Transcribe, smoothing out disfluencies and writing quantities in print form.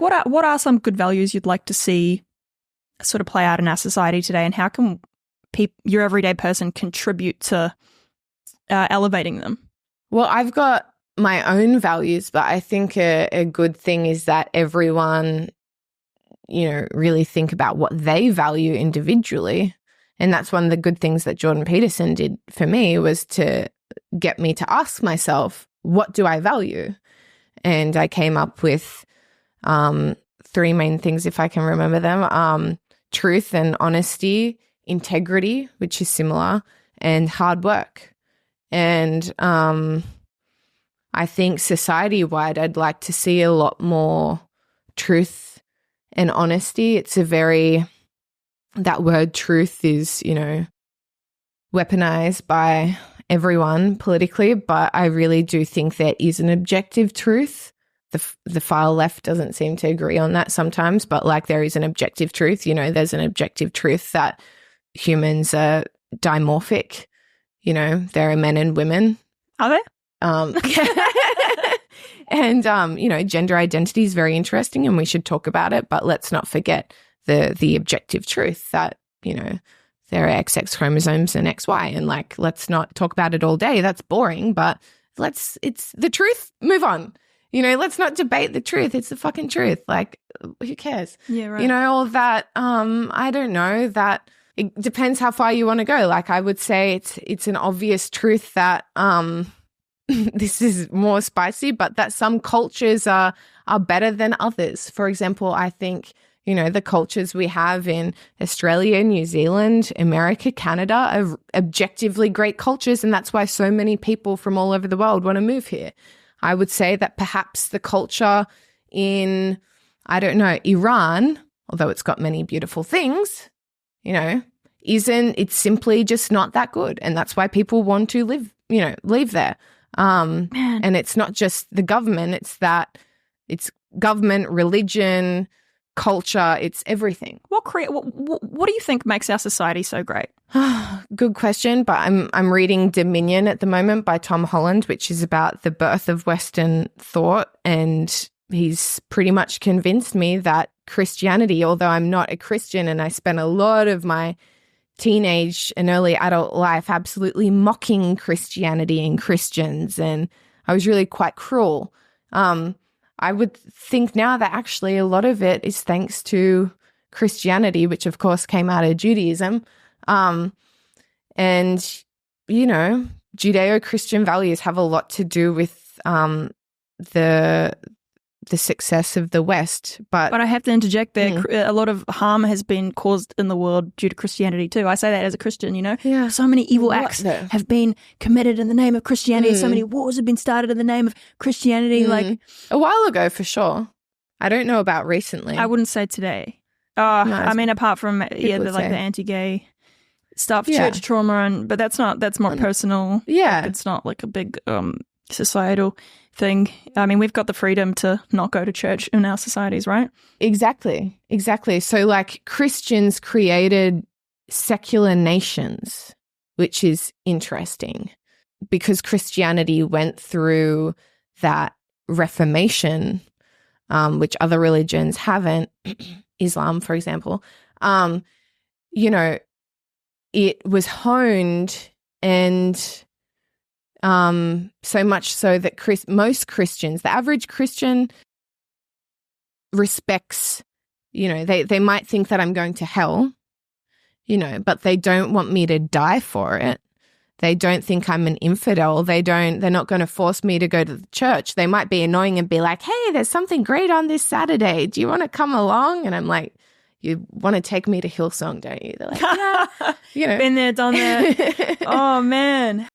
Like, what are some good values you'd like to see sort of play out in our society today, and how can your everyday person contribute to elevating them? Well, I've got my own values, but I think a good thing is that everyone, really think about what they value individually. And that's one of the good things that Jordan Peterson did for me, was to get me to ask myself, what do I value? And I came up with 3 main things, if I can remember them: truth and honesty, integrity, which is similar, and hard work. And I think society-wide, I'd like to see a lot more truth and honesty. That word truth is, weaponized by everyone politically, but I really do think there is an objective truth. The far left doesn't seem to agree on that sometimes, but like there is an objective truth. There's an objective truth that humans are dimorphic. There are men and women. Are there? And, gender identity is very interesting and we should talk about it, but let's not forget the objective truth that, there are XX chromosomes and XY, and like, let's not talk about it all day. That's boring, but it's the truth. Move on. Let's not debate the truth. It's the fucking truth. Like, who cares? Yeah, right. All of that. I don't know, that it depends how far you want to go. Like, I would say it's an obvious truth that, this is more spicy, but that some cultures are better than others. For example, I think, the cultures we have in Australia, New Zealand, America, Canada are objectively great cultures, and that's why so many people from all over the world want to move here. I would say that perhaps the culture in, Iran, although it's got many beautiful things, it's simply just not that good. And that's why people want to live there. And it's not just the government, it's government, religion, culture, it's everything. What do you think makes our society so great? Good question, but I'm reading Dominion at the moment by Tom Holland, which is about the birth of Western thought, and he's pretty much convinced me that Christianity, although I'm not a Christian and I spent a lot of my teenage and early adult life absolutely mocking Christianity and Christians, and I was really quite cruel. I would think now that actually a lot of it is thanks to Christianity, which of course came out of Judaism. And, Judeo-Christian values have a lot to do with the success of the West. But I have to interject there. A lot of harm has been caused in the world due to Christianity too. I say that as a Christian, Yeah. So many evil acts have been committed in the name of Christianity. So many wars have been started in the name of Christianity. Like a while ago, for sure. I don't know about recently. I wouldn't say today. Apart from the anti-gay stuff, church trauma, but that's more personal. Yeah, like, it's not like a big societal thing. I mean, we've got the freedom to not go to church in our societies, right? Exactly. So like Christians created secular nations, which is interesting because Christianity went through that Reformation, which other religions haven't. Islam, for example, it was honed and so much so that most Christians, the average Christian respects, they might think that I'm going to hell, but they don't want me to die for it. They don't think I'm an infidel. They're not going to force me to go to the church. They might be annoying and be like, hey, there's something great on this Saturday. Do you want to come along? And I'm like, you want to take me to Hillsong, don't you? They're like, yeah. Been there, done that. Oh, man.